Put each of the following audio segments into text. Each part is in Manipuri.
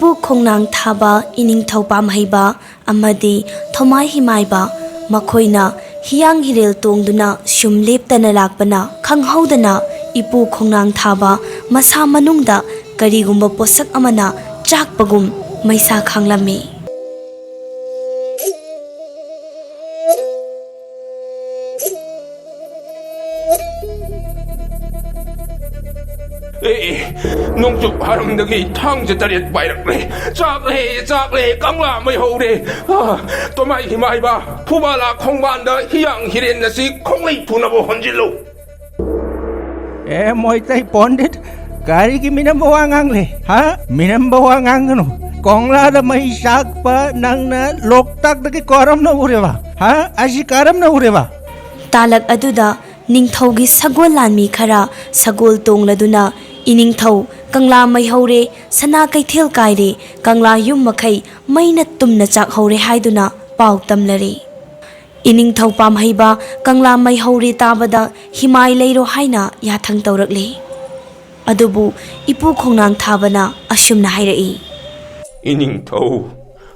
ipu Khongnangthaba iningthaupa mahaiba amadi thomai himaiba makhoina hiyang hirel tongduna shum leptana lakpana khanghaudana ipu Khongnangthaba masa manungda karigumba posak amana chakpagum maisa khanglami 농축 바람덕이 탕제다리 바이락래 짝래 깡라 메호래 또마이 히마이바 푸바라 콩반다 히양 히렌나시 콩레이 푸나보 헌질로 moitai pondit kari ki minam bawangang le ha minam bawangang no kongla da mai sak pa nang na loktak da ki koram na urewa ha ashi karam na urewa talak aduda ningthaugi sagol lanmi khara sagol tongladuna iningthau Kangla mai haure sana kaithel kaire Kangla yum makhai maina tumna chak haure haiduna pau tamlare iningthau pam haiba Kangla mai haure tabada himai leiro haina yathang taurakle adubu ipu Khongnangthabana ashumna hairai iningthau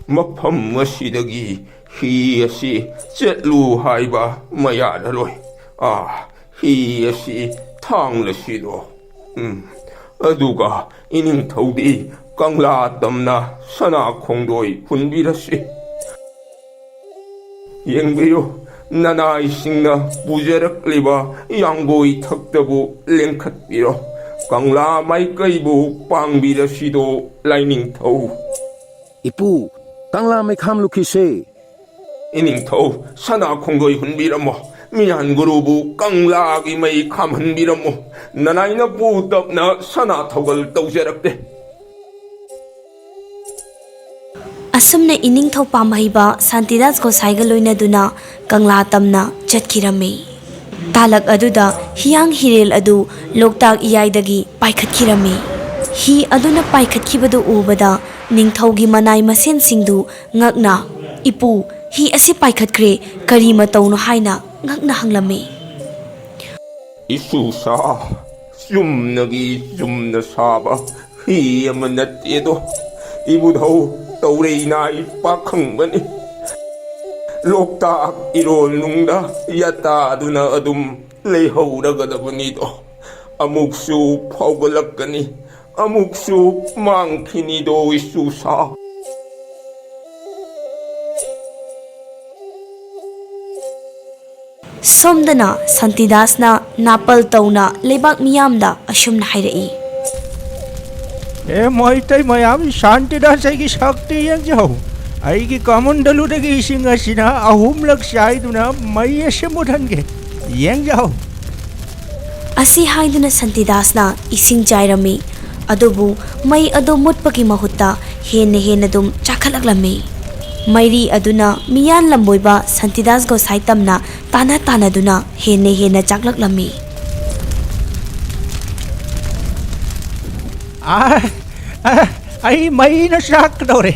mafam asidagi hi asi chetlu haiba mayadaloi hi asi thanglasido aduga iningthaudi Kangla tamna sana khongdoi hunbirasi yengbiyo nanai singna bujerakliba yanggoi thaktabu lengkhatbiro Kangla mai kaibu pangbirasido lainingthau ipu Kangla mai khamlukhise iningthau sana khongdoi hunbiramo miyan gurubu Kangla gi mai khamhanbiramo nanaina pu tapna sana thogal tawjarakte asumna iningthau pamhaiba Santidas ko saigal loina duna Kangla tamna chatkirame talak aduda hiyang hirel adu loktak iyaidagi paikhatkirame hi aduna paikhatkibadu ubada ningthaugi manai masen singdu ngakna ipu hi asi paikhatkre kari matauno haina ngakna hanglame isusa sumnagi sumna saba hi amanatiedo ibudhau tawreinai pakhangbani loktak irolnungda yata aduna adum leihaudagadabanido amuksu phaugalakani amuksu mangkhinido isusa somdana Santidasna napal tauna lebak miyamda ashumna hairai moitai mayam Santidas gi shakti yang jau ai gi kamundalu da gi singa sina ahum lak sai duna mai asemudhan ge yang jau asi haiduna Santidasna ising jairami adubu mai adu mutpaki mahutta hena dum chakhalaklami mairi aduna miyan lamboiba Santidas go saitamna tana duna hena chaklaklami ai mai na sak dore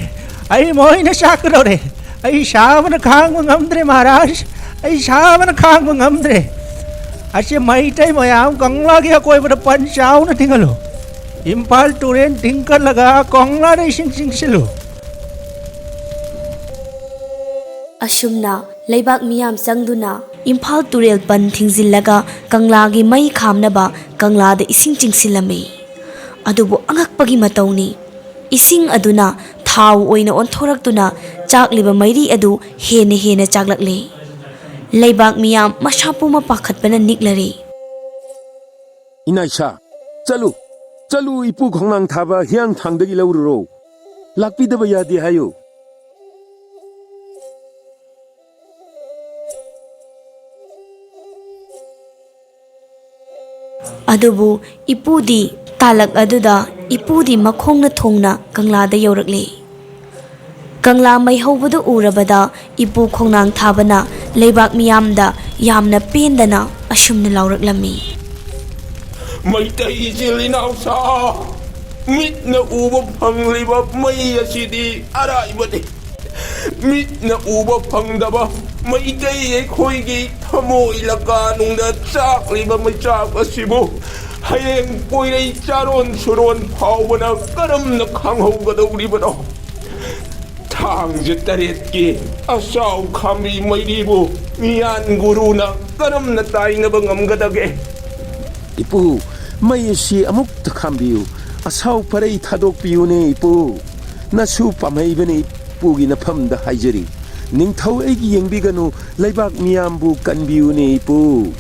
ai moi na sak dore ai savan khang ngamdre maharaj ai savan khang ngamdre ase mai tai mayam Kangla gi koi bada panchau na tingalo impal turen tingkar laga Kangla re sing silu ashumna leibak miyam sangduna imphal turel pan thingzillaga Kangla gi mai khamnaba Kangla da ising chingsilame adubu angakpagi matawni ising aduna thau oina onthoraktuna chakliba mairi adu hena chaklakle leibak miyam masapuma pakhatpana niklare inaisa chalu ipu Khongnangthaba hiang thangdagi laururo lakpidaba yadi hayo adubu ipudi talak aduda ipudi makhongna thongna Kangla da yorakle Kangla mai hobadu urabada ipu Khongnangthabana leibak miyamda yamna pendana ashumna lauraklami maitai jilinausa mitna uba phangliba mai asidi araibadi mitna uba phangdaba maitai khoi gi thamoi laka nungda chakliba mai chak asibu ꯍꯌꯦꯡ ꯄꯣꯏꯔꯩ ꯆꯥꯔꯣꯟ ꯁꯨꯔꯣꯟ ꯐꯥꯎꯕꯅ ꯀꯔꯝꯅ ꯈꯪꯍꯧꯒꯗꯧꯔꯤꯕꯅꯣ? ꯊꯥꯡꯖ ꯇꯔꯦꯠꯀꯤ ꯑꯆꯥꯎ ꯈꯥꯝꯕꯤ ꯃꯩꯔꯤꯕꯨ ꯃꯤꯌꯥꯟ ꯒꯨꯔꯨꯅ ꯀꯔꯝꯅ ꯇꯥꯏꯅꯕ ꯉꯝꯒꯗꯒꯦ? ꯏꯄꯨ, ꯃꯩ ꯑꯁꯤ ꯑꯃꯨꯛꯇ ꯈꯥꯝꯕꯤꯌꯨ, ꯑꯁꯥꯎ ꯄꯔꯩ ꯊꯥꯗꯣꯛꯄꯤꯌꯨꯅꯦ ꯏꯄꯨ. ꯅꯁꯨ ꯄꯥꯝꯍꯩꯕꯅꯤ ꯏꯄꯨꯒꯤ ꯅꯐꯝꯗ ꯍꯥꯏꯖꯔꯤ. ꯅꯤꯡꯊꯧ ꯑꯩꯒꯤ ꯌꯦꯡꯕꯤꯒꯅꯨ, ꯂꯩꯕꯥꯛ ꯃꯤꯌꯥꯝꯕꯨ ꯀꯟꯕꯤꯌꯨꯅꯦ ꯏꯄꯨ.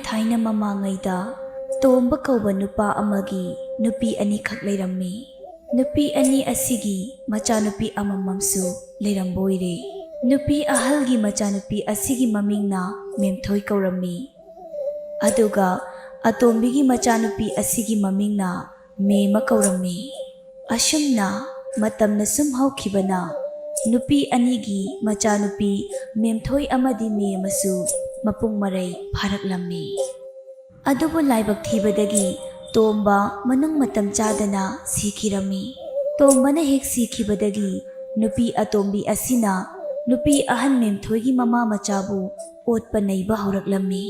ꯊꯥꯏꯅ ꯃꯃꯥꯡꯉꯩꯗ ꯇꯣꯝꯕ ꯀꯧꯕ ꯅꯨꯄꯥ ꯑꯃꯒꯤ ꯅꯨꯄꯤ ꯑꯅꯤꯈꯛ ꯂꯩꯔꯝꯃꯤ. ꯅꯨꯄꯤ ꯑꯅꯤ ꯑꯁꯤꯒꯤ ꯃꯆꯥꯅꯨꯄꯤ ꯑꯃꯃꯝꯁꯨ ꯂꯩꯔꯝꯕꯣꯏꯔꯦ. ꯅꯨꯄꯤ ꯑꯍꯜꯒꯤ ꯃꯆꯥꯅꯨꯄꯤ ꯑꯁꯤꯒꯤ ꯃꯃꯤꯡꯅ ꯃꯦꯝꯊꯣꯏ ꯀꯧꯔꯝꯃꯤ. ꯑꯗꯨꯒ ꯑꯇꯣꯝꯕꯤꯒꯤ ꯃꯆꯥꯅꯨꯄꯤ ꯑꯁꯤꯒꯤ ꯃꯃꯤꯡꯅ ꯃꯦꯃ ꯀꯧꯔꯝꯃꯤ. ꯑꯁꯨꯝꯅ ꯃꯇꯝꯅ ꯁꯨꯝ ꯍꯧꯈꯤꯕꯅ ꯅꯨꯄꯤ ꯑꯅꯤꯒꯤ ꯃꯆꯥꯅꯨꯄꯤ ꯃꯦꯝꯊꯣꯏ ꯑꯃꯗꯤ ꯃꯦꯃꯁꯨ ꯃꯄꯨꯡ ꯃꯔꯩ ꯐꯥꯔꯛꯂꯝꯃꯤ. ꯑꯗꯨꯕꯨ ꯂꯥꯏꯕꯛ ꯊꯤꯕꯗꯒꯤ ꯇꯣꯝꯕ ꯃꯅꯨꯡ ꯃꯇꯝ ꯆꯥꯗꯅ ꯁꯤꯈꯤꯔꯝꯃꯤ. ꯇꯣꯝꯕꯅ ꯍꯦꯛ ꯁꯤꯈꯤꯕꯗꯒꯤ ꯅꯨꯄꯤ ꯑꯇꯣꯝꯕꯤ ꯑꯁꯤꯅ ꯅꯨꯄꯤ ꯑꯍꯟ ꯃꯦꯝꯊꯣꯏꯒꯤ ꯃꯃꯥ ꯃꯆꯥꯕꯨ ꯑꯣꯠꯄ ꯅꯩꯕ ꯍꯧꯔꯛꯂꯝꯃꯤ.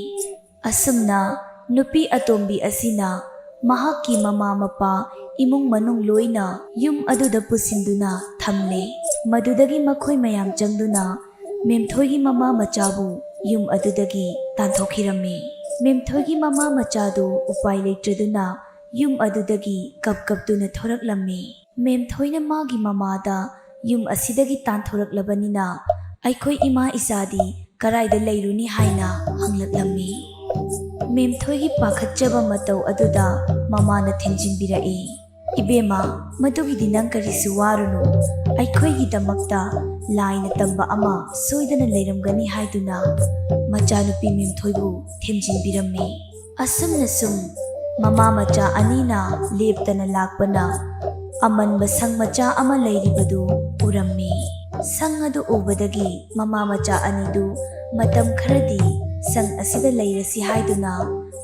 ꯑꯁꯨꯝꯅ ꯅꯨꯄꯤ ꯑꯇꯣꯝꯕꯤ ꯑꯁꯤꯅ ꯃꯍꯥꯛꯀꯤ ꯃꯃꯥ ꯃꯄꯥ ꯏꯃꯨꯡ ꯃꯅꯨꯡ ꯂꯣꯏꯅ ꯌꯨꯝ ꯑꯗꯨꯗ ꯄꯨꯁꯤꯟꯗꯨꯅ ꯊꯝꯂꯦ. ꯃꯗꯨꯗꯒꯤ ꯃꯈꯣꯏ ꯃꯌꯥꯝ ꯆꯪꯗꯨꯅ ꯃꯦꯝꯊꯣꯏꯒꯤ ꯃꯃꯥ ꯃꯆꯥꯕꯨ ꯌꯨꯝ ꯑꯗꯨꯗꯒꯤ ꯇꯥꯟꯊꯣꯛꯈꯤꯔꯝꯃꯤ. ꯃꯦꯝꯊꯣꯏꯒꯤ ꯃꯃꯥ ꯃꯆꯥꯗꯨ ꯎꯄꯥꯏ ꯂꯩꯇ꯭ꯔꯗꯨꯅ ꯌꯨꯝ ꯑꯗꯨꯗꯒꯤ ꯀꯞꯇꯨꯅ ꯊꯣꯔꯛꯂꯝꯃꯤ. ꯃꯦꯝꯊꯣꯏꯅ ꯃꯥꯒꯤ ꯃꯃꯥꯗ ꯌꯨꯝ ꯑꯁꯤꯗꯒꯤ ꯇꯥꯟꯊꯣꯔꯛꯂꯕꯅꯤꯅ ꯑꯩꯈꯣꯏ ꯏꯃꯥ ꯏꯆꯥꯗꯤ ꯀꯔꯥꯏꯗ ꯂꯩꯔꯨꯅꯤ ꯍꯥꯏꯅ ꯍꯪꯂꯛꯂꯝꯃꯤ. ꯃꯦꯝꯊꯣꯏꯒꯤ ꯄꯥꯈꯠꯆꯕ ꯃꯇꯧ ꯑꯗꯨꯗ ꯃꯃꯥꯅ ꯊꯦꯝꯖꯤꯟꯕꯤꯔꯛꯏ. "ꯏꯕꯦꯝꯃ, ꯃꯗꯨꯒꯤꯗꯤ ꯅꯪ ꯀꯔꯤꯁꯨ ꯋꯥꯔꯨꯅꯨ. ꯑꯩꯈꯣꯏꯒꯤꯗꯃꯛꯇ ꯂꯥꯏꯅ ꯇꯝꯕ ꯑꯃ ꯁꯣꯏꯗꯅ ꯂꯩꯔꯝꯒꯅꯤ" ꯍꯥꯏꯗꯨꯅ ꯃꯆꯥꯅꯨꯄꯤ ꯃꯦꯝꯊꯣꯏꯕꯨ ꯊꯦꯝꯖꯤꯟꯕꯤꯔꯝꯃꯤ. ꯑꯁꯨꯝꯅ ꯁꯨꯝ ꯃꯃꯥ ꯃꯆꯥ ꯑꯅꯤꯅ ꯂꯦꯞꯇꯅ ꯂꯥꯛꯄꯅ ꯑꯃꯟꯕ ꯁꯪ ꯃꯆꯥ ꯑꯃ ꯂꯩꯔꯤꯕꯗꯨ ꯎꯔꯝꯃꯤ. ꯁꯪ ꯑꯗꯨ ꯎꯕꯗꯒꯤ ꯃꯃꯥ ꯃꯆꯥ ꯑꯅꯤꯗꯨ ꯃꯇꯝ ꯈꯔꯗꯤ ꯁꯪ ꯑꯁꯤꯗ ꯂꯩꯔꯁꯤ ꯍꯥꯏꯗꯨꯅ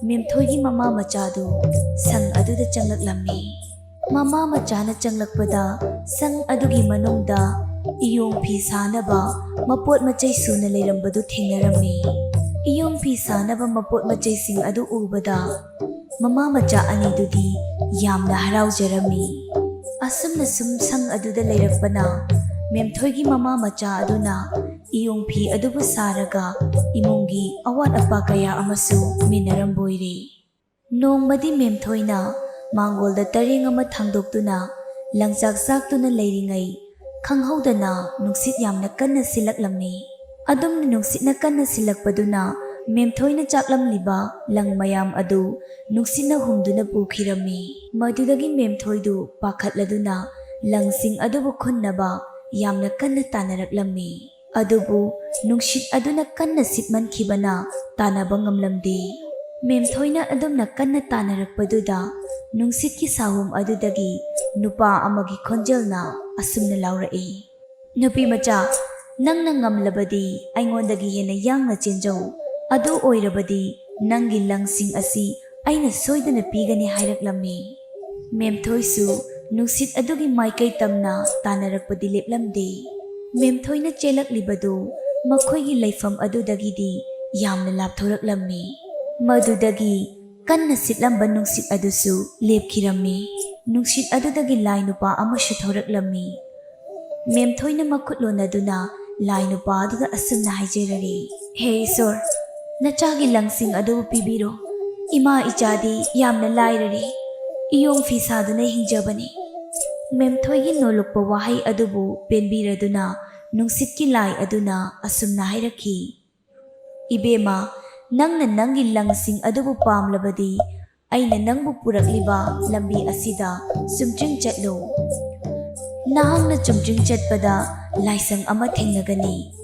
ꯃꯦꯝꯊꯣꯏꯒꯤ ꯃꯃꯥ ꯃꯆꯥꯗꯨ ꯁꯪ ꯑꯗꯨꯗ ꯆꯪꯂꯛꯂꯝꯃꯤ. ꯃꯃꯥ ꯃꯆꯥꯅ ꯆꯪꯂꯛꯄꯗ ꯁꯪ ꯑꯗꯨꯒꯤ ꯃꯅꯨꯡꯗ ꯏꯌꯣꯡ ꯐꯤ ꯁꯥꯅꯕ ꯃꯄꯣꯠ ꯃꯆꯩ ꯁꯨꯅ ꯂꯩꯔꯝꯕꯗꯨ ꯊꯦꯡꯅꯔꯝꯃꯤ. ꯏꯌꯣꯡ ꯐꯤ ꯁꯥꯅꯕ ꯃꯄꯣꯠ ꯃꯆꯩꯁꯤꯡ ꯑꯗꯨ ꯎꯕꯗ ꯃꯃꯥ ꯃꯆꯥ ꯑꯅꯤꯗꯨꯗꯤ ꯌꯥꯝꯅ ꯍꯔꯥꯎꯖꯔꯝꯃꯤ. ꯑꯁꯨꯝꯅ ꯁꯨꯝ ꯁꯪ ꯑꯗꯨꯗ ꯂꯩꯔꯛꯄꯅ ꯃꯦꯝꯊꯣꯏꯒꯤ ꯃꯃꯥ ꯃꯆꯥ ꯑꯗꯨꯅ ꯏꯌꯣꯡ ꯐꯤ ꯑꯗꯨꯕꯨ ꯁꯥꯔꯒ ꯏꯃꯨꯡꯒꯤ ꯑꯋꯥꯠ ꯑꯄꯥ ꯀꯌా ꯑꯃꯁꯨ ꯃꯦꯟꯅꯔꯝꯕꯣꯏꯔꯦ. ꯅꯣꯡꯃꯗꯤ ꯃꯦꯝꯊꯣꯏꯅ ꯃꯥꯡꯒꯣꯜꯗ ꯇꯔꯦꯡ ꯑꯃ ꯊꯥꯡꯗꯣꯛꯇꯨꯅ ꯂꯪꯆꯥꯛ ꯆꯥꯛꯇꯨꯅ ꯂꯩꯔꯤꯉꯩ ꯈꯪꯍꯧꯗꯅ ꯅꯨꯡꯁꯤꯠ ꯌꯥꯝꯅ ꯀꯟꯅ ꯁꯤꯠꯂꯛꯂꯝꯃꯤ. ꯑꯗꯨꯝꯅ ꯅꯨꯡꯁꯤꯠꯅ ꯀꯟꯅ ꯁꯤꯠꯂꯛꯄꯗꯨꯅ ꯃꯦꯝꯊꯣꯏꯅ ꯆꯥꯛꯂꯝꯂꯤꯕ ꯂꯪ ꯃꯌꯥꯝ ꯑꯗꯨ ꯅꯨꯡꯁꯤꯠꯅ ꯍꯨꯝꯗꯨꯅ ꯄꯨꯈꯤꯔꯝꯃꯤ. ꯃꯗꯨꯗꯒꯤ ꯃꯦꯝꯊꯣꯏꯗꯨ ꯄꯥꯈꯠꯂꯗꯨꯅ ꯂꯪꯁꯤꯡ ꯑꯗꯨꯕꯨ ꯈꯨꯟꯅꯕ ꯌꯥꯝꯅ ꯀꯟꯅ ꯇꯥꯟꯅꯔꯛꯂꯝꯃꯤ. ꯑꯗꯨꯕꯨ ꯅꯨꯡꯁꯤꯠ ꯑꯗꯨꯅ ꯀꯟꯅ ꯁꯤꯠꯃꯟꯈꯤꯕꯅ ꯇꯥꯟꯅꯕ ꯉꯝꯂꯝꯗꯦ. ꯃꯦꯝꯊꯣꯏꯅ ꯑꯗꯨꯝꯅ ꯀꯟꯅ ꯇꯥꯟꯅꯔꯛꯄꯗꯨꯗ ꯅꯨꯡꯁꯤꯠꯀꯤ ꯁꯥꯍꯨꯝ ꯑꯗꯨꯗꯒꯤ ꯅꯨꯄꯥ ꯑꯃꯒꯤ ꯈꯣꯟꯖꯦꯜꯅ ꯑꯁꯨꯝꯅ ꯂꯥꯎꯔꯛꯏ. "ꯅꯨꯄꯤ ꯃꯆꯥ, ꯅꯪꯅ ꯉꯝꯂꯕꯗꯤ ꯑꯩꯉꯣꯟꯗꯒꯤ ꯍꯦꯟꯅ ꯌꯥꯡꯅ ꯆꯦꯟꯖꯧ. ꯑꯗꯨ ꯑꯣꯏꯔꯕꯗꯤ ꯅꯪꯒꯤ ꯂꯪꯁꯤꯡ ꯑꯁꯤ ꯑꯩꯅ ꯁꯣꯏꯗꯅ ꯄꯤꯒꯅꯤ" ꯍꯥꯏꯔꯛꯂꯝꯃꯤ. ꯃꯦꯝꯊꯣꯏꯁꯨ ꯅꯨꯡꯁꯤꯠ ꯑꯗꯨꯒꯤ ꯃꯥꯏꯀꯩ ꯇꯝꯅ ꯇꯥꯟꯅꯔꯛꯄꯗꯤ ꯂꯦꯞꯂꯝꯗꯦ. ꯃꯦꯝꯊꯣꯏꯅ ꯆꯦꯜꯂꯛꯂꯤꯕꯗꯨ ꯃꯈꯣꯏꯒꯤ ꯂꯩꯐꯝ ꯑꯗꯨꯗꯒꯤꯗꯤ ꯌꯥꯝꯅ ꯂꯥꯞꯊꯣꯔꯛꯂꯝꯃꯤ. ꯃꯗꯨꯗꯒꯤ ꯀꯟꯅ ꯁꯤꯠꯂꯝꯕ ꯅꯨꯡꯁꯤꯠ ꯑꯗꯨꯁꯨ ꯂꯦꯞꯈꯤꯔꯝꯃꯤ. ꯅꯨꯡꯁꯤꯠ ꯑꯗꯨꯗꯒꯤ ꯂꯥꯏ ꯅꯨꯄꯥ ꯑꯃꯁꯨ ꯊꯣꯔꯛꯂꯝꯃꯤ. ꯃꯦꯝꯊꯣꯏꯅ ꯃꯈꯨꯠ ꯂꯣꯟꯅꯗꯨꯅ ꯂꯥꯏ ꯅꯨꯄꯥ ꯑꯗꯨꯗ ꯑꯁꯨꯝꯅ ꯍꯥꯏꯖꯔꯔꯤ. "ꯍꯦ ꯏꯁꯣꯔ, ꯅꯆꯥꯒꯤ ꯂꯪꯁꯤꯡ ꯑꯗꯨꯕꯨ ꯄꯤꯕꯤꯔꯣ. ꯏꯃꯥ ꯏꯆꯥꯗꯤ ꯌꯥꯝꯅ ꯂꯥꯏꯔꯔꯤ. ꯏꯌꯣꯡ ꯐꯤ ꯁꯥꯗꯨꯅ ꯍꯤꯡꯖꯕꯅꯤ." ꯃꯦꯝꯊꯣꯏꯒꯤ ꯅꯣꯜꯂꯨꯛꯄ ꯋꯥꯍꯩ ꯑꯗꯨꯕꯨ ꯄꯦꯟꯕꯤꯔꯗꯨꯅ ꯅꯨꯡꯁꯤꯠꯀꯤ ꯂꯥꯏ ꯑꯗꯨꯅ ꯑꯁꯨꯝꯅ ꯍꯥꯏꯔꯛꯈꯤ. "ꯏꯕꯦꯝꯃ, ꯅꯪꯅ ꯅꯪꯒꯤ ꯂꯪꯁꯤꯡ ꯑꯗꯨꯕꯨ ꯄꯥꯝꯂꯕꯗꯤ ꯑꯩꯅ ꯅꯪꯕꯨ ꯄꯨꯔꯛꯂꯤꯕ ꯂꯝꯕꯤ ꯑꯁꯤꯗ ꯆꯨꯝꯗ꯭ꯔꯤꯡ ꯆꯠꯂꯨ. ꯅꯍꯥꯛꯅ ꯆꯨꯝꯗ꯭ꯔꯤꯡ ꯆꯠꯄꯗ ꯂꯥꯏꯁꯪ ꯑꯃ ꯊꯦꯡꯅꯒꯅꯤ.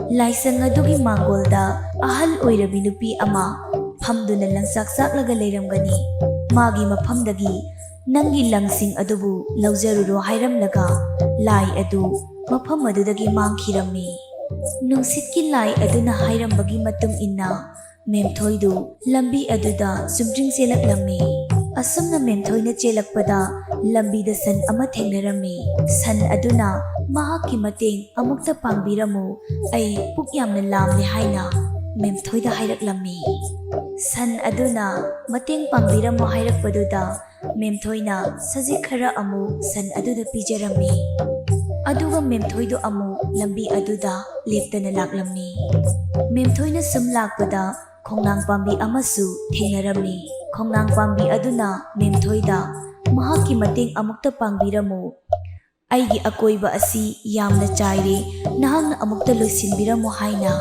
ꯂꯥꯏꯁꯪ ꯑꯗꯨꯒꯤ ꯃꯥꯡꯒꯣꯜꯗ ꯑꯍꯜ ꯑꯣꯏꯔꯕꯤ ꯅꯨꯄꯤ ꯑꯃ ꯐꯝꯗꯨꯅ ꯂꯪꯆꯥꯛ ꯆꯥꯛꯂꯒ ꯂꯩꯔꯝꯒꯅꯤ. ꯃꯥꯒꯤ ꯃꯐꯝꯗꯒꯤ ꯅꯪꯒꯤ ꯂꯪꯁꯤꯡ ꯑꯗꯨꯕꯨ ꯂꯧꯖꯔꯨꯔꯣ" ꯍꯥꯏꯔꯝꯂꯒ ꯂꯥꯏ ꯑꯗꯨ ꯃꯐꯝ ꯑꯗꯨꯗꯒꯤ ꯃꯥꯡꯈꯤꯔꯝꯃꯤ. ꯅꯨꯡꯁꯤꯠꯀꯤ ꯂꯥꯏ ꯑꯗꯨꯅ ꯍꯥꯏꯔꯝꯕꯒꯤ ꯃꯇꯨꯡ ꯏꯟꯅ ꯃꯦꯝꯊꯣꯏꯗꯨ ꯂꯝꯕꯤ ꯑꯗꯨꯗ ꯆꯨꯝꯗ꯭ꯔꯤꯡ ꯆꯦꯜꯂꯛꯂꯝꯃꯤ꯫ ꯑꯁꯨꯝꯅ ꯃꯦꯝꯊꯣꯏꯅ ꯆꯦꯜꯂꯛꯄꯗ ꯂꯝꯕꯤꯗ ꯁꯟ ꯑꯃ ꯊꯦꯡꯅꯔꯝꯃꯤ꯫ ꯁꯟ ꯑꯗꯨꯅ ꯃꯍꯥꯛꯀꯤ ꯃꯇꯦꯡ ꯑꯃꯨꯛꯇ ꯄꯥꯡꯕꯤꯔꯝꯃꯨ, ꯑꯩ ꯄꯨꯛ ꯌꯥꯝꯅ ꯂꯥꯝꯂꯦ ꯍꯥꯏꯅ ꯃꯦꯝꯊꯣꯏꯗ ꯍꯥꯏꯔꯛꯂꯝꯃꯤ꯫ ꯁꯟ ꯑꯗꯨꯅ ꯃꯇꯦꯡ ꯄꯥꯡꯕꯤꯔꯝꯃꯨ ꯍꯥꯏꯔꯛꯄꯗꯨꯗ ꯃꯦꯝꯊꯣꯏꯅ ꯁꯖꯤꯛ ꯈꯔ ꯑꯃꯨꯛ ꯁꯟ ꯑꯗꯨꯗ ꯄꯤꯖꯔꯝꯃꯤ꯫ ꯑꯗꯨꯒ ꯃꯦꯝꯊꯣꯏꯗꯨ ꯑꯃꯨꯛ ꯂꯝꯕꯤ ꯑꯗꯨꯗ ꯂꯦꯞꯇꯅ ꯂꯥꯛꯂꯝꯃꯤ꯫ ꯃꯦꯝꯊꯣꯏꯅ ꯁꯨꯝ ꯂꯥꯛꯄꯗ ꯈꯣꯡꯅꯥꯡ ꯄꯥꯝꯕꯤ ꯑꯃꯁꯨ ꯊꯦꯡꯅꯔꯝꯃꯤ꯫ ꯈꯣꯡꯅꯥꯡ ꯄꯥꯝꯕꯤ ꯑꯗꯨꯅ ꯃꯦꯝꯊꯣꯏꯗ ꯃꯍꯥꯛꯀꯤ ꯃꯇꯦꯡ ꯑꯃꯨꯛꯇ ꯄꯥꯡꯕꯤꯔꯝꯃꯨ, ꯑꯩꯒꯤ ꯑꯀꯣꯏꯕ ꯑꯁꯤ ꯌꯥꯝꯅ ꯆꯥꯏꯔꯦ, ꯅꯍꯥꯛꯅ ꯑꯃꯨꯛꯇ ꯂꯣꯏꯁꯤꯟꯕꯤꯔꯝꯃꯨ ꯍꯥꯏꯅ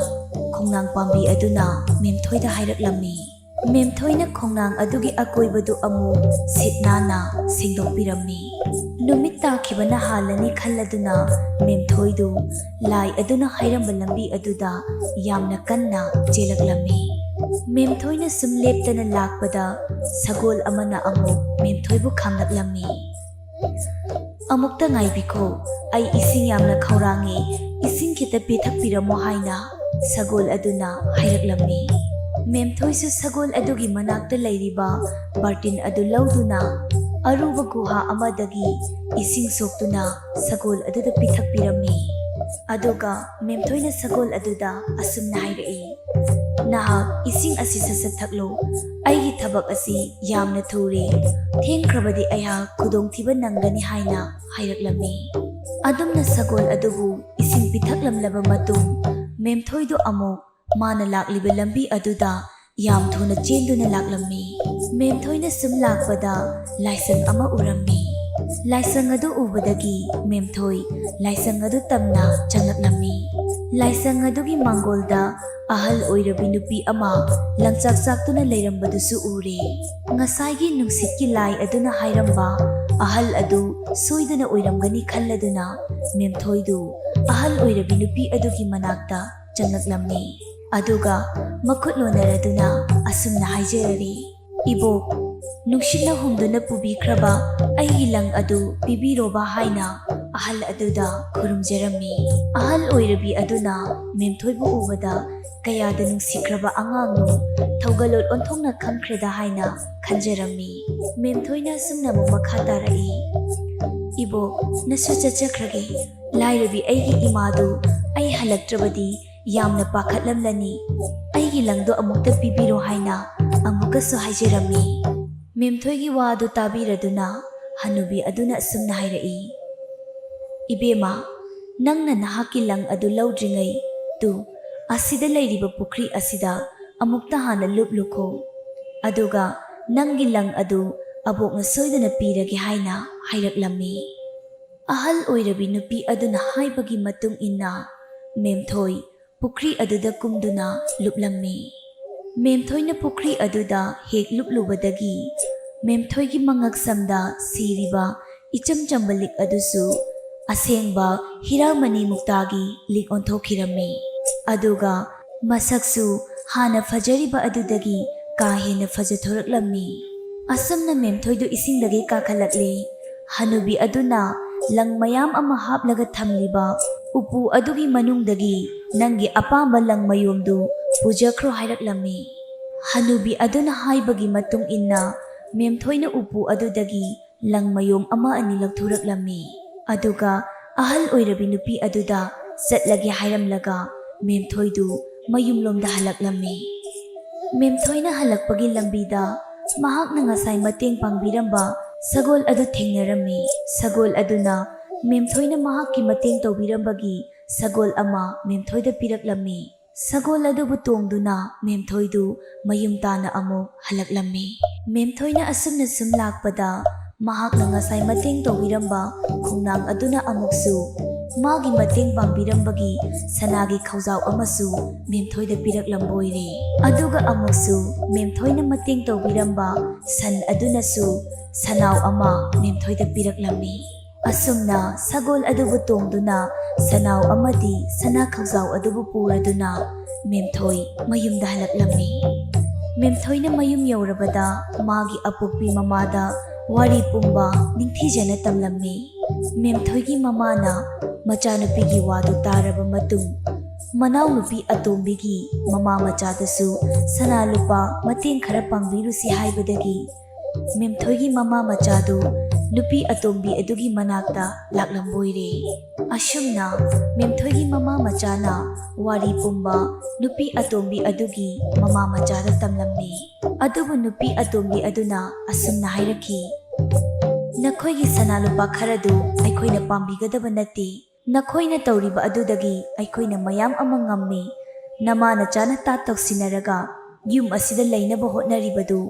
ꯈꯣꯡꯅꯥꯡ ꯄꯥꯝꯕꯤ ꯑꯗꯨꯅ ꯃꯦꯝꯊꯣꯏꯗ ꯍꯥꯏꯔꯛꯂꯝꯃꯤ꯫ ꯃꯦꯝꯊꯣꯏꯅ ꯈꯣꯡꯅꯥꯡ ꯑꯗꯨꯒꯤ ꯑꯀꯣꯏꯕꯗꯨ ꯑꯃꯨꯛ ꯁꯤꯠ ꯅꯥꯟꯅ ꯁꯦꯡꯗꯣꯛꯄꯤꯔꯝꯃꯤ꯫ ꯅꯨꯃꯤꯠ ꯇꯥꯈꯤꯕꯅ ꯍꯥꯜꯂꯅꯤ ꯈꯜꯂꯗꯨꯅ ꯃꯦꯝꯊꯣꯏꯗꯨ ꯂꯥꯏ ꯑꯗꯨꯅ ꯍꯥꯏꯔꯝꯕ ꯂꯝꯕꯤ ꯑꯗꯨꯗ ꯌꯥꯝꯅ ꯀꯟꯅ ꯆꯦꯜꯂꯛꯂꯝꯃꯤ꯫ ꯃꯦꯝꯊꯣꯏꯅ ꯁꯨꯝ ꯂꯦꯞꯇꯅ ꯂꯥꯛꯄꯗ ꯁꯒꯣꯜ ꯑꯃꯅ ꯑꯃꯨꯛ ꯃꯦꯝꯊꯣꯏꯕꯨ ꯈꯥꯝꯂꯛꯂꯝꯃꯤ꯫ ꯑꯃꯨꯛꯇ ꯉꯥꯏꯕꯤꯈꯣ, ꯑꯩ ꯏꯁꯤꯡ ꯌꯥꯝꯅ ꯈꯧꯔꯥꯡꯉꯦ, ꯏꯁꯤꯡ ꯈꯤꯇ ꯄꯤꯊꯛꯄꯤꯔꯝꯃꯣ ꯍꯥꯏꯅ ꯁꯒꯣꯜ ꯑꯗꯨꯅ ꯍꯥꯏꯔꯛꯂꯝꯃꯤ꯫ ꯃꯦꯝꯊꯣꯏꯁꯨ ꯁꯒꯣꯜ ꯑꯗꯨꯒꯤ ꯃꯅꯥꯛꯇ ꯂꯩꯔꯤꯕ ꯕꯥꯔꯇꯤꯟ ꯑꯗꯨ ꯂꯧꯗꯨꯅ ꯑꯔꯨꯕ ꯒꯨꯍꯥ ꯑꯃꯗꯒꯤ ꯏꯁꯤꯡ ꯁꯣꯛꯇꯨꯅ ꯁꯒꯣꯜ ꯑꯗꯨꯗ ꯄꯤꯊꯛꯄꯤꯔꯝꯃꯤ꯫ ꯑꯗꯨꯒ ꯃꯦꯝꯊꯣꯏꯅ ꯁꯒꯣꯜ ꯑꯗꯨꯗ ꯑꯁꯨꯝꯅ ꯍꯥꯏꯔꯛꯏ, ꯅꯍꯥꯛ ꯏꯁꯤꯡ ꯑꯁꯤ ꯁꯠ-ꯁꯠ ꯊꯛꯂꯨ, ꯑꯩꯒꯤ ꯊꯕꯛ ꯑꯁꯤ ꯌꯥꯝꯅ ꯊꯨꯔꯦ, ꯊꯦꯡꯈ꯭ꯔꯕꯗꯤ ꯑꯩꯍꯥꯛ ꯈꯨꯗꯣꯡꯊꯤꯕ ꯅꯪꯒꯅꯤ ꯍꯥꯏꯅ ꯍꯥꯏꯔꯛꯂꯝꯃꯤ꯫ ꯑꯗꯨꯝꯅ ꯁꯒꯣꯜ ꯑꯗꯨꯕꯨ ꯏꯁꯤꯡ ꯄꯤꯊꯛꯂꯝꯂꯕ ꯃꯇꯨꯡ ꯃꯦꯝꯊꯣꯏꯗꯨ ꯑꯃꯨꯛ ꯃꯥꯅ ꯂꯥꯛꯂꯤꯕ ꯂꯝꯕꯤ ꯑꯗꯨꯗ ꯌꯥꯝ ꯊꯨꯅ ꯆꯦꯟꯗꯨꯅ ꯂꯥꯛꯂꯝꯃꯤ꯫ ꯃꯦꯝꯊꯣꯏꯅ ꯁꯨꯝ ꯂꯥꯛꯄꯗ ꯂꯥꯏꯁꯪ ꯑꯃ ꯎꯔꯝꯃꯤ꯫ ꯂꯥꯏꯁꯪ ꯑꯗꯨ ꯎꯕꯗꯒꯤ ꯃꯦꯝꯊꯣꯏ ꯂꯥꯏꯁꯪ ꯑꯗꯨ ꯇꯝꯅ ꯆꯪꯂꯛꯂꯝꯃꯤ꯫ ꯂꯥꯏꯁꯪ ꯑꯗꯨꯒꯤ ꯃꯥꯡꯒꯣꯜꯗ ꯑꯍꯜ ꯑꯣꯏꯔꯕꯤ ꯅꯨꯄꯤ ꯑꯃ ꯂꯪꯆꯥꯛ ꯆꯥꯛꯇꯨꯅ ꯂꯩꯔꯝꯕꯗꯨꯁꯨ ꯎꯔꯦ꯫ ꯉꯁꯥꯏꯒꯤ ꯅꯨꯡꯁꯤꯠꯀꯤ ꯂꯥꯏ ꯑꯗꯨꯅ ꯍꯥꯏꯔꯝꯕ ꯑꯍꯜ ꯑꯗꯨ ꯁꯣꯏꯗꯅ ꯑꯣꯏꯔꯝꯒꯅꯤ ꯈꯜꯂꯗꯨꯅ ꯃꯦꯝꯊꯣꯏꯗꯨ ꯑꯍꯜ ꯑꯣꯏꯔꯕꯤ ꯅꯨꯄꯤ ꯑꯗꯨꯒꯤ ꯃꯅꯥꯛꯇ ꯆꯪꯂꯛꯂꯝꯃꯤ꯫ ꯑꯗꯨꯒ ꯃꯈꯨꯠ ꯂꯣꯟꯅꯔꯗꯨꯅ ꯑꯁꯨꯝꯅ ꯍꯥꯏꯖꯔꯔꯤ, ꯏꯕꯣꯛ, ꯅꯨꯡꯁꯤꯠꯅ ꯍꯨꯝꯗꯨꯅ ꯄꯨꯕꯤꯈ꯭ꯔꯕ ꯑꯩꯒꯤ ꯂꯪ ꯑꯗꯨ ꯄꯤꯕꯤꯔꯣꯕ ꯍꯥꯏꯅ ꯑꯍꯜ ꯑꯗꯨꯗ ꯈꯨꯔꯨꯝꯖꯔꯝꯃꯤ꯫ ꯑꯍꯜ ꯑꯣꯏꯔꯕꯤ ꯑꯗꯨꯅ ꯃꯦꯝꯊꯣꯏꯕꯨ ꯎꯕꯗ ꯀꯌꯥꯗ ꯅꯨꯡꯁꯤꯈ꯭ꯔꯕ ꯑꯉꯥꯡꯅꯣ, ꯊꯧꯒꯜꯂꯣꯟ ꯑꯣꯟꯊꯣꯛꯅ ꯈꯪꯈ꯭ꯔꯦꯗ ꯍꯥꯏꯅ ꯈꯟꯖꯔꯝꯃꯤ꯫ ꯃꯦꯝꯊꯣꯏꯅ ꯑꯁꯨꯝꯅ ꯑꯃꯨꯛ ꯃꯈꯥ ꯇꯥꯔꯛꯏ, ꯏꯕꯣꯛ, ꯅꯁꯨ ꯆꯠꯆꯈ꯭ꯔꯒꯦ, ꯂꯥꯏꯔꯕꯤ ꯑꯩꯒꯤ ꯏꯃꯥꯗꯨ ꯑꯩ ꯍꯜꯂꯛꯇ꯭ꯔꯕꯗꯤ ꯌꯥꯝꯅ ꯄꯥꯈꯠꯂꯝꯂꯅꯤ, ꯑꯩꯒꯤ ꯂꯪꯗꯣ ꯑꯃꯨꯛꯇ ꯄꯤꯕꯤꯔꯣ ꯍꯥꯏꯅ ꯑꯃꯨꯛꯀꯁꯨ ꯍꯥꯏꯖꯔꯝꯃꯤ꯫ ꯃꯦꯝꯊꯣꯏꯒꯤ ꯋꯥꯗꯨ ꯇꯥꯕꯤꯔꯗꯨꯅ ꯍꯅꯨꯕꯤ ꯑꯗꯨꯅ ꯑꯁꯨꯝꯅ ꯍꯥꯏꯔꯛꯏ, ꯏꯕꯦꯝꯃ, ꯅꯪꯅ ꯅꯍꯥꯛꯀꯤ ꯂꯪ ꯑꯗꯨ ꯂꯧꯗ꯭ꯔꯤꯉꯩ ꯑꯁꯤꯗ ꯂꯩꯔꯤꯕ ꯄꯨꯈ꯭ꯔꯤ ꯑꯁꯤꯗ ꯑꯃꯨꯛꯇ ꯍꯥꯟꯅ ꯂꯨꯞꯂꯨꯈꯣ, ꯑꯗꯨꯒ ꯅꯪꯒꯤ ꯂꯪ ꯑꯗꯨ ꯑꯕꯣꯛꯅ ꯁꯣꯏꯗꯅ ꯄꯤꯔꯒꯦ ꯍꯥꯏꯅ ꯍꯥꯏꯔꯛꯂꯝꯃꯤ꯫ ꯑꯍꯜ ꯑꯣꯏꯔꯕꯤ ꯅꯨꯄꯤ ꯑꯗꯨꯅ ꯍꯥꯏꯕꯒꯤ ꯃꯇꯨꯡ ꯏꯟꯅ ꯃꯦꯝꯊꯣꯏ ꯄꯨꯈ꯭ꯔꯤ ꯑꯗꯨꯗ ꯀꯨꯝꯗꯨꯅ ꯂꯨꯞꯂꯝꯃꯤ꯫ ꯃꯦꯝꯊꯣꯏꯅ ꯄꯨꯈ꯭ꯔꯤ ꯑꯗꯨꯗ ꯍꯦꯛ ꯂꯨꯞꯂꯨꯕꯗꯒꯤ ꯃꯦꯝꯊꯣꯏꯒꯤ ꯃꯉꯛ ꯁꯝꯗ ꯁꯤꯔꯤꯕ ꯏꯆꯝ ꯆꯝꯕ ꯂꯤꯛ ꯑꯗꯨꯁꯨ ꯑꯁꯦꯡꯕ ꯍꯤꯔꯥꯃꯅꯤ ꯃꯨꯛꯇꯥꯒꯤ ꯂꯤꯛ ꯑꯣꯟꯊꯣꯛꯈꯤꯔꯝꯃꯤ꯫ ꯑꯗꯨꯒ ꯃꯁꯛꯁꯨ ꯍꯥꯟꯅ ꯐꯖꯔꯤꯕ ꯑꯗꯨꯗꯒꯤ ꯀꯥ ꯍꯦꯟꯅ ꯐꯖꯊꯣꯔꯛꯂꯝꯃꯤ꯫ ꯑꯁꯨꯝꯅ ꯃꯦꯝꯊꯣꯏꯗꯨ ꯏꯁꯤꯡꯗꯒꯤ ꯀꯥꯈꯠꯂꯛꯂꯦ꯫ ꯍꯅꯨꯕꯤ ꯑꯗꯨꯅ ꯂꯪ ꯃꯌꯥꯝ ꯑꯃ ꯍꯥꯞꯂꯒ ꯊꯝꯂꯤꯕ ꯎꯄꯨ ꯑꯗꯨꯒꯤ ꯃꯅꯨꯡꯗꯒꯤ ꯅꯪꯒꯤ ꯑꯄꯥꯝꯕ ꯂꯪ ꯃꯌꯣꯝꯗꯨ ꯄꯨꯖꯈ꯭ꯔꯣ ꯍꯥꯏꯔꯛꯂꯝꯃꯤ꯫ ꯍꯅꯨꯕꯤ ꯑꯗꯨꯅ ꯍꯥꯏꯕꯒꯤ ꯃꯇꯨꯡ ꯏꯟꯅ ꯃꯦꯝꯊꯣꯏꯅ ꯎꯄꯨ ꯑꯗꯨꯗꯒꯤ ꯂꯪ ꯃꯌꯣꯝ ꯑꯃ ꯑꯅꯤ ꯂꯧꯊꯣꯔꯛꯂꯝꯃꯤ꯫ ꯑꯗꯨꯒ ꯑꯍꯜ ꯑꯣꯏꯔꯕꯤ ꯅꯨꯄꯤ ꯑꯗꯨꯗ ꯆꯠꯂꯒꯦ ꯍꯥꯏꯔꯝꯂꯒ ꯃꯦꯝꯊꯣꯏꯗꯨ ꯃꯌꯨꯝꯂꯣꯝꯗ ꯍꯜꯂꯛꯂꯝꯃꯤ꯫ ꯃꯦꯝꯊꯣꯏꯅ ꯍꯜꯂꯛꯄꯒꯤ ꯂꯝꯕꯤꯗ ꯃꯍꯥꯛꯅ ꯉꯁꯥꯏ ꯃꯇꯦꯡ ꯄꯥꯡꯕꯤꯔꯝꯕ ꯁꯒꯣꯜ ꯑꯗꯨ ꯊꯦꯡꯅꯔꯝꯃꯤ꯫ ꯁꯒꯣꯜ ꯑꯗꯨꯅ ꯃꯦꯝꯊꯣꯏꯅ ꯃꯍꯥꯛꯀꯤ ꯃꯇꯦꯡ ꯇꯧꯕꯤꯔꯝꯕꯒꯤ ꯁꯒꯣꯜ ꯑꯃ ꯃꯦꯝꯊꯣꯏꯗ ꯄꯤꯔꯛꯂꯝꯃꯤ꯫ ꯁꯒꯣꯜ ꯑꯗꯨꯕꯨ ꯇꯣꯡꯗꯨꯅ ꯃꯦꯝꯊꯣꯏꯗꯨ ꯃꯌꯨꯝ ꯇꯥꯅ ꯑꯃꯨꯛ ꯍꯜꯂꯛꯂꯝꯃꯤ꯫ ꯃꯦꯝꯊꯣꯏꯅ ꯑꯁꯨꯝꯅ ꯁꯨꯝ ꯂꯥꯛꯄꯗ ꯃꯍꯥꯛꯅ ꯉꯁꯥꯏ ꯃꯇꯦꯡ ꯇꯧꯕꯤꯔꯝꯕ ꯈꯣꯡꯅꯥꯡ ꯑꯗꯨꯅ ꯑꯃꯨꯛꯁꯨ ꯃꯥꯒꯤ ꯃꯇꯦꯡ ꯄꯥꯡꯕꯤꯔꯝꯕꯒꯤ ꯁꯅꯥꯒꯤ ꯈꯧꯖꯥꯎ ꯑꯃꯁꯨ ꯃꯦꯝꯊꯣꯏꯗ ꯄꯤꯔꯛꯂꯝꯕꯣꯏꯔꯦ꯫ ꯑꯗꯨꯒ ꯑꯃꯨꯛꯁꯨ ꯃꯦꯝꯊꯣꯏꯅ ꯃꯇꯦꯡ ꯇꯧꯕꯤꯔꯝꯕ ꯁꯟ ꯑꯗꯨꯅꯁꯨ ꯁꯅꯥꯎ ꯑꯃ ꯃꯦꯝꯊꯣꯏꯗ ꯄꯤꯔꯛꯂꯝꯃꯤ꯫ ꯑꯁꯨꯝꯅ ꯁꯒꯣꯜ ꯑꯗꯨꯕꯨ ꯇꯣꯡꯗꯨꯅ ꯁꯅꯥꯎ ꯑꯃꯗꯤ ꯁꯅꯥ ꯈꯧꯖꯥꯎ ꯑꯗꯨꯕꯨ ꯄꯨꯔꯗꯨꯅ ꯃꯦꯝꯊꯣꯏ ꯃꯌꯨꯝꯗ ꯍꯜꯂꯛꯂꯝꯃꯤ꯫ ꯃꯦꯝꯊꯣꯏꯅ ꯃꯌꯨꯝ ꯌꯧꯔꯕꯗ ꯃꯥꯒꯤ ꯑꯄꯣꯛꯄꯤ ꯃꯃꯥꯗ ꯋꯥꯔꯤ ꯄꯨꯝꯕ ꯅꯤꯡꯊꯤꯖꯅ ꯇꯝꯂꯝꯃꯤ꯫ ꯃꯦꯝꯊꯣꯏꯒꯤ ꯃꯃꯥꯅ ꯃꯆꯥꯅꯨꯄꯤꯒꯤ ꯋꯥꯗꯨ ꯇꯥꯔꯕ ꯃꯇꯨꯡ ꯃꯅꯥꯎꯅꯨꯄꯤ ꯑꯇꯣꯝꯕꯤꯒꯤ ꯃꯃꯥ ꯃꯆꯥꯗꯁꯨ ꯁꯅꯥ ꯂꯨꯄꯥ ꯃꯇꯦꯡ ꯈꯔ ꯄꯥꯡꯕꯤꯔꯨꯁꯤ ꯍꯥꯏꯕꯗꯒꯤ ꯃꯦꯝꯊꯣꯏꯒꯤ ꯃꯃꯥ ꯃꯆꯥꯗꯨ ꯅꯨꯄꯤ ꯑꯇꯣꯝꯕꯤ ꯑꯗꯨꯒꯤ ꯃꯅꯥꯛꯇ ꯂꯥꯛꯂꯝꯕꯣꯏꯔꯦ꯫ ꯑꯁꯨꯝꯅ ꯃꯦꯝꯊꯣꯏꯒꯤ ꯃꯃꯥ ꯃꯆꯥꯅ ꯋꯥꯔꯤ ꯄꯨꯝꯕ ꯅꯨꯄꯤ ꯑꯇꯣꯝꯕꯤ ꯑꯗꯨꯒꯤ ꯃꯃꯥ ꯃꯆꯥꯗ ꯇꯝꯂꯝꯃꯤ꯫ ꯑꯗꯨꯕꯨ ꯅꯨꯄꯤ ꯑꯇꯣꯝꯕꯤ ꯑꯗꯨꯅ ꯑꯁꯨꯝꯅ ꯍꯥꯏꯔꯛꯈꯤ, "ꯅꯈꯣꯏꯒꯤ ꯁꯅꯥ ꯂꯨꯄꯥ ꯈꯔꯗꯨ ꯑꯩꯈꯣꯏꯅ ꯄꯥꯝꯕꯤꯒꯗꯕ ꯅꯠꯇꯦ꯫ ꯅꯈꯣꯏꯅ ꯇꯧꯔꯤꯕ ꯑꯗꯨꯗꯒꯤ ꯑꯩꯈꯣꯏꯅ ꯃꯌꯥꯝ ꯑꯃ ꯉꯝꯃꯤ꯫ ꯅꯃꯥ ꯅꯆꯥꯅ ꯇꯥꯠ ꯇꯧꯁꯤꯟꯅꯔꯒ ꯌꯨꯝ ꯑꯁꯤꯗ ꯂꯩꯅꯕ ꯍꯣꯠꯅꯔꯤꯕꯗꯨ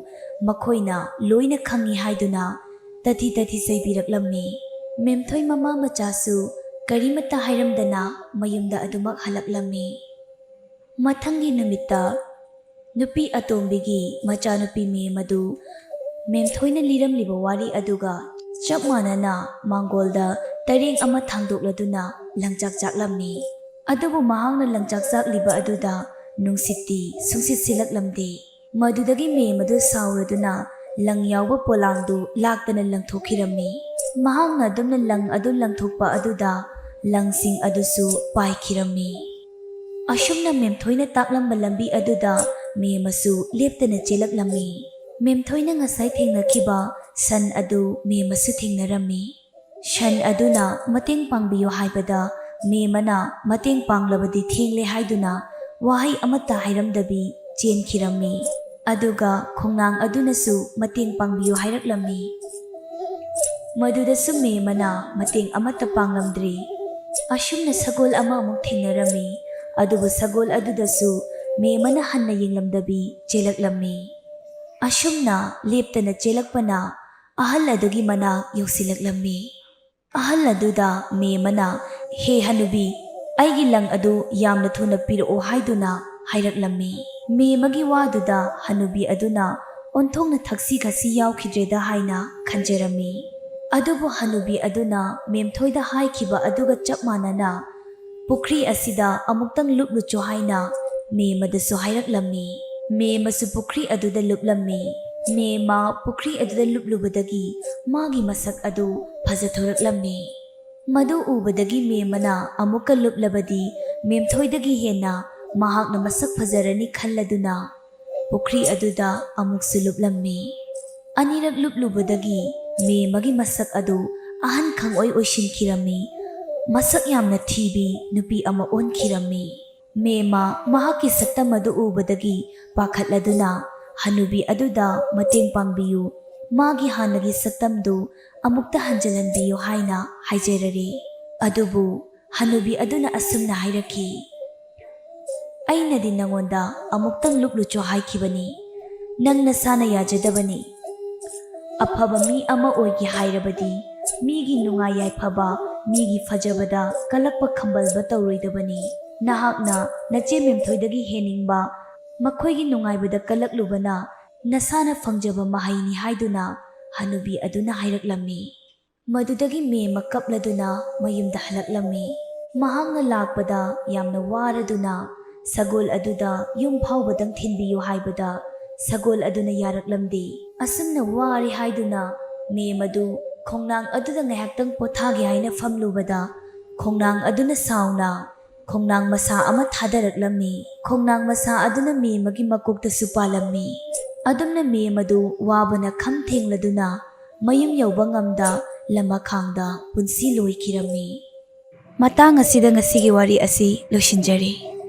ꯃꯈꯣꯏꯅ ꯂꯣꯏꯅ ꯈꯪꯏ" ꯍꯥꯏꯗꯨꯅ ꯇꯊꯤ ꯇꯊꯤ ꯆꯩꯕꯤꯔꯛꯂꯝꯃꯤ꯫ ꯃꯦꯝꯊꯣꯏ ꯃꯃꯥ ꯃꯆꯥꯁꯨ ꯀꯔꯤꯃꯠꯇ ꯍꯥꯏꯔꯝꯗꯅ ꯃꯌꯨꯝꯗ ꯑꯗꯨꯃꯛ ꯍꯜꯂꯛꯂꯝꯃꯤ꯫ ꯃꯊꯪꯒꯤ ꯅꯨꯃꯤꯠꯇ ꯅꯨꯄꯤ ꯑꯇꯣꯝꯕꯤꯒꯤ ꯃꯆꯥꯅꯨꯄꯤ ꯃꯦꯝ ꯑꯗꯨ ꯃꯦꯝꯊꯣꯏꯅ ꯂꯤꯔꯝꯂꯤꯕ ꯋꯥꯔꯤ ꯑꯗꯨꯒ ꯆꯞ ꯃꯥꯟꯅꯅ ꯃꯥꯡꯒꯣꯜꯗ ꯇꯔꯦꯡ ꯑꯃ ꯊꯥꯡꯗꯣꯛꯂꯗꯨꯅ ꯂꯪꯆꯥꯛ ꯆꯥꯛꯂꯝꯃꯤ꯫ ꯑꯗꯨꯕꯨ ꯃꯍꯥꯛꯅ ꯂꯪꯆꯥꯛ ꯆꯥꯛꯂꯤꯕ ꯑꯗꯨꯗ ꯅꯨꯡꯁꯤꯠꯇꯤ ꯁꯨꯡꯁꯤꯠ ꯁꯤꯠꯂꯛꯂꯝꯗꯦ꯫ ꯃꯗꯨꯗꯒꯤ ꯃꯦꯝ ꯑꯗꯨ ꯁꯥꯎꯔꯗꯨꯅ ꯂꯪ ꯌꯥꯎꯕ ꯄꯣꯂꯥꯡꯗꯨ ꯂꯥꯛꯇꯅ ꯂꯪꯊꯣꯛꯈꯤꯔꯝꯃꯤ꯫ ꯃꯍꯥꯛꯅ ꯑꯗꯨꯝꯅ ꯂꯪ ꯑꯗꯨ ꯂꯪꯊꯣꯛꯄ ꯑꯗꯨꯗ ꯂꯪꯁꯤꯡ ꯑꯗꯨꯁꯨ ꯄꯥꯏꯈꯤꯔꯝꯃꯤ꯫ ꯑꯁꯨꯝꯅ ꯃꯦꯝꯊꯣꯏꯅ ꯇꯥꯛꯂꯝꯕ ꯂꯝꯕꯤ ꯑꯗꯨꯗ ꯃꯦꯝꯁꯨ ꯂꯦꯞꯇꯅ ꯆꯦꯜꯂꯛꯂꯝꯃꯤ꯫ ꯃꯦꯝꯊꯣꯏꯅ ꯉꯁꯥꯏ ꯊꯦꯡꯅꯈꯤꯕ ꯁꯟ ꯑꯗꯨ ꯃꯦꯝꯁꯨ ꯊꯦꯡꯅꯔꯝꯃꯤ꯫ ꯁꯟ ꯑꯗꯨꯅ ꯃꯇꯦꯡ ꯄꯥꯡꯕꯤꯌꯨ ꯍꯥꯏꯕꯗ ꯃꯦꯝꯅ ꯃꯇꯦꯡ ꯄꯥꯡꯂꯕꯗꯤ ꯊꯦꯡꯂꯦ ꯍꯥꯏꯗꯨꯅ ꯋꯥꯍꯩ ꯑꯃꯠꯇ ꯍꯥꯏꯔꯝꯗꯕꯤ ꯆꯦꯟꯈꯤꯔꯝꯃꯤ꯫ ꯑꯗꯨꯒ ꯈꯣꯡꯅꯥꯡ ꯑꯗꯨꯅꯁꯨ ꯃꯇꯦꯡ ꯄꯥꯡꯕꯤꯌꯨ ꯍꯥꯏꯔꯛꯂꯝꯃꯤ꯫ ꯃꯗꯨꯗꯁꯨ ꯃꯦꯝꯅ ꯃꯇꯦꯡ ꯑꯃꯠꯇ ꯄꯥꯡꯂꯝꯗ꯭ꯔꯤ꯫ ꯑꯁꯨꯝꯅ ꯁꯒꯣꯜ ꯑꯃ ꯑꯃꯨꯛ ꯊꯦꯡꯅꯔꯝꯃꯤ꯫ ꯑꯗꯨꯕꯨ ꯁꯒꯣꯜ ꯑꯗꯨꯗꯁꯨ ꯃꯦꯝꯅ ꯍꯟꯅ ꯌꯦꯡꯂꯝꯗꯕꯤ ꯆꯦꯜꯂꯛꯂꯝꯃꯤ꯫ ꯑꯁꯨꯝꯅ ꯂꯦꯞꯇꯅ ꯆꯦꯜꯂꯛꯄꯅ ꯑꯍꯜ ꯑꯗꯨꯒꯤ ꯃꯅꯥꯛ ꯌꯧꯁꯤꯜꯂꯛꯂꯝꯃꯤ꯫ ꯑꯍꯜ ꯑꯗꯨꯗ ꯃꯦꯝꯅ, "ꯍꯦ ꯍꯅꯨꯕꯤ, ꯑꯩꯒꯤ ꯂꯪ ꯑꯗꯨ ꯌꯥꯝꯅ ꯊꯨꯅ ꯄꯤꯔꯛꯑꯣ" ꯍꯥꯏꯗꯨꯅ ꯍꯥꯏꯔꯛꯂꯝꯃꯤ꯫ ꯃꯦꯃꯒꯤ ꯋꯥꯗꯨꯗ ꯍꯅꯨꯕꯤ ꯑꯗꯨꯅ ꯑꯣꯟꯊꯣꯛꯅ ꯊꯛꯁꯤ ꯈꯥꯁꯤ ꯌꯥꯎꯈꯤꯗ꯭ꯔꯦꯗ ꯍꯥꯏꯅ ꯈꯟꯖꯔꯝꯃꯤ꯫ ꯑꯗꯨꯕꯨ ꯍꯅꯨꯕꯤ ꯑꯗꯨꯅ ꯃꯦꯝꯊꯣꯏꯗ ꯍꯥꯏꯈꯤꯕ ꯑꯗꯨꯒ ꯆꯞ ꯃꯥꯟꯅꯅ ꯄꯨꯈ꯭ꯔꯤ ꯑꯁꯤꯗ ꯑꯃꯨꯛꯇꯪ ꯂꯨꯞꯂꯨꯆꯣ ꯍꯥꯏꯅ ꯃꯦꯃꯗꯁꯨ ꯍꯥꯏꯔꯛꯂꯝꯃꯤ꯫ ꯃꯦꯃꯁꯨ ꯄꯨꯈ꯭ꯔꯤ ꯑꯗꯨꯗ ꯂꯨꯞꯂꯝꯃꯤ꯫ ꯃꯦꯃ ꯄꯨꯈ꯭ꯔꯤ ꯑꯗꯨꯗ ꯂꯨꯞꯂꯨꯕꯗꯒꯤ ꯃꯥꯒꯤ ꯃꯁꯛ ꯑꯗꯨ ꯐꯖꯊꯣꯔꯛꯂꯝꯃꯤ꯫ ꯃꯗꯨ ꯎꯕꯗꯒꯤ ꯃꯦꯃꯅ ꯑꯃꯨꯛꯀ ꯂꯨꯞꯂꯕꯗꯤ ꯃꯦꯝꯊꯣꯏꯗꯒꯤ ꯍꯦꯟꯅ ꯃꯍꯥꯛꯅ ꯃꯁꯛ ꯐꯖꯔꯅꯤ ꯈꯜꯂꯗꯨꯅ ꯄꯨꯈ꯭ꯔꯤ ꯑꯗꯨꯗ ꯑꯃꯨꯛꯁꯨ ꯂꯨꯞꯂꯝꯃꯤ꯫ ꯑꯅꯤꯔꯛ ꯂꯨꯞꯂꯨꯕꯗꯒꯤ ꯃꯦꯃꯒꯤ ꯃꯁꯛ ꯑꯗꯨ ꯑꯍꯟ ꯈꯪꯑꯣꯏ ꯑꯣꯏꯁꯤꯟꯈꯤꯔꯝꯃꯤ꯫ ꯃꯁꯛ ꯌꯥꯝꯅ ꯊꯤꯕꯤ ꯅꯨꯄꯤ ꯑꯃ ꯑꯣꯟꯈꯤꯔꯝꯃꯤ꯫ ꯃꯦꯃ ꯃꯍꯥꯛꯀꯤ ꯁꯛꯇꯝ ꯑꯗꯨ ꯎꯕꯗꯒꯤ ꯄꯥꯈꯠꯂꯗꯨꯅ ꯍꯅꯨꯕꯤ ꯑꯗꯨꯗ ꯃꯇꯦꯡ ꯄꯥꯡꯕꯤꯌꯨ, ꯃꯥꯒꯤ ꯍꯥꯟꯅꯒꯤ ꯁꯛꯇꯝꯗꯨ ꯑꯃꯨꯛꯇ ꯍꯟꯖꯤꯜꯍꯟꯕꯤꯌꯨ ꯍꯥꯏꯅ ꯍꯥꯏꯖꯔꯔꯤ꯫ ꯑꯗꯨꯕꯨ ꯍꯅꯨꯕꯤ ꯑꯗꯨꯅ ꯑꯁꯨꯝꯅ ꯍꯥꯏꯔꯛꯈꯤ, "ꯑꯩꯅꯗꯤ ꯅꯉꯣꯟꯗ ꯑꯃꯨꯛꯇꯪ ꯂꯨꯞꯂꯨꯆꯣ ꯍꯥꯏꯈꯤꯕꯅꯤ꯫ ꯅꯪ ꯅꯁꯥꯅ ꯌꯥꯖꯗꯕꯅꯤ꯫ ꯑꯐꯕ ꯃꯤ ꯑꯃ ꯑꯣꯏꯒꯦ ꯍꯥꯏꯔꯕꯗꯤ ꯃꯤꯒꯤ ꯅꯨꯡꯉꯥꯏ ꯌꯥꯏꯐꯕ, ꯃꯤꯒꯤ ꯐꯖꯕꯗ ꯀꯜꯂꯛꯄ ꯈꯝꯕꯜꯕ ꯇꯧꯔꯣꯏꯗꯕꯅꯤ꯫ ꯅꯍꯥꯛꯅ ꯅꯆꯦ ꯃꯦꯝꯊꯣꯏꯗꯒꯤ ꯍꯦꯟꯅꯤꯡꯕ, ꯃꯈꯣꯏꯒꯤ ꯅꯨꯡꯉꯥꯏꯕꯗ ꯀꯜꯂꯛꯂꯨꯕꯅ ꯅꯁꯥꯅ ꯐꯪꯖꯕ ꯃꯍꯩꯅꯤ" ꯍꯥꯏꯗꯨꯅ ꯍꯅꯨꯕꯤ ꯑꯗꯨꯅ ꯍꯥꯏꯔꯛꯂꯝꯃꯤ꯫ ꯃꯗꯨꯗꯒꯤ ꯃꯦꯃ ꯀꯞꯂꯗꯨꯅ ꯃꯌꯨꯝꯗ ꯍꯜꯂꯛꯂꯝꯃꯤ꯫ ꯃꯍꯥꯛꯅ ꯂꯥꯛꯄꯗ ꯌꯥꯝꯅ ꯋꯥꯔꯗꯨꯅ ꯁꯒꯣꯜ ꯑꯗꯨꯗ ꯌꯨꯝ ꯐꯥꯎꯕꯗꯪ ꯊꯤꯟꯕꯤꯌꯨ ꯍꯥꯏꯕꯗ ꯁꯒꯣꯜ ꯑꯗꯨꯅ ꯌꯥꯔꯛꯂꯝꯗꯦ꯫ ꯑꯁꯨꯝꯅ ꯋꯥꯔꯦ ꯍꯥꯏꯗꯨꯅ ꯃꯦꯃꯗꯨ ꯈꯣꯡꯅꯥꯡ ꯑꯗꯨꯗ ꯉꯥꯏꯍꯥꯛꯇꯪ ꯄꯣꯊꯥꯒꯦ ꯍꯥꯏꯅ ꯐꯝꯂꯨꯕꯗ ꯈꯣꯡꯅꯥꯡ ꯑꯗꯨꯅ ꯁꯥꯎꯅ ꯈꯣꯡꯅꯥꯡ ꯃꯁꯥ ꯑꯃ ꯊꯥꯗꯔꯛꯂꯝꯃꯤ꯫ ꯈꯣꯡꯅꯥꯡ ꯃꯁꯥ ꯑꯗꯨꯅ ꯃꯦꯃꯒꯤ ꯃꯀꯣꯛꯇꯁꯨ ꯄꯥꯜꯂꯝꯃꯤ꯫ ꯑꯗꯨꯝꯅ ꯃꯦꯃꯗꯨ ꯋꯥꯕꯅ ꯈꯝ ꯊꯦꯡꯂꯗꯨꯅ ꯃꯌꯨꯝ ꯌꯧꯕ ꯉꯝꯗ ꯂꯃꯈꯥꯡꯗ ꯄꯨꯟꯁꯤ ꯂꯣꯏꯈꯤꯔꯝꯃꯤ꯫ ꯃꯇꯥꯡ ꯑꯁꯤꯗ ꯉꯁꯤꯒꯤ ꯋꯥꯔꯤ ꯑꯁꯤ ꯂꯣꯏꯁꯤꯟꯖꯔꯤ꯫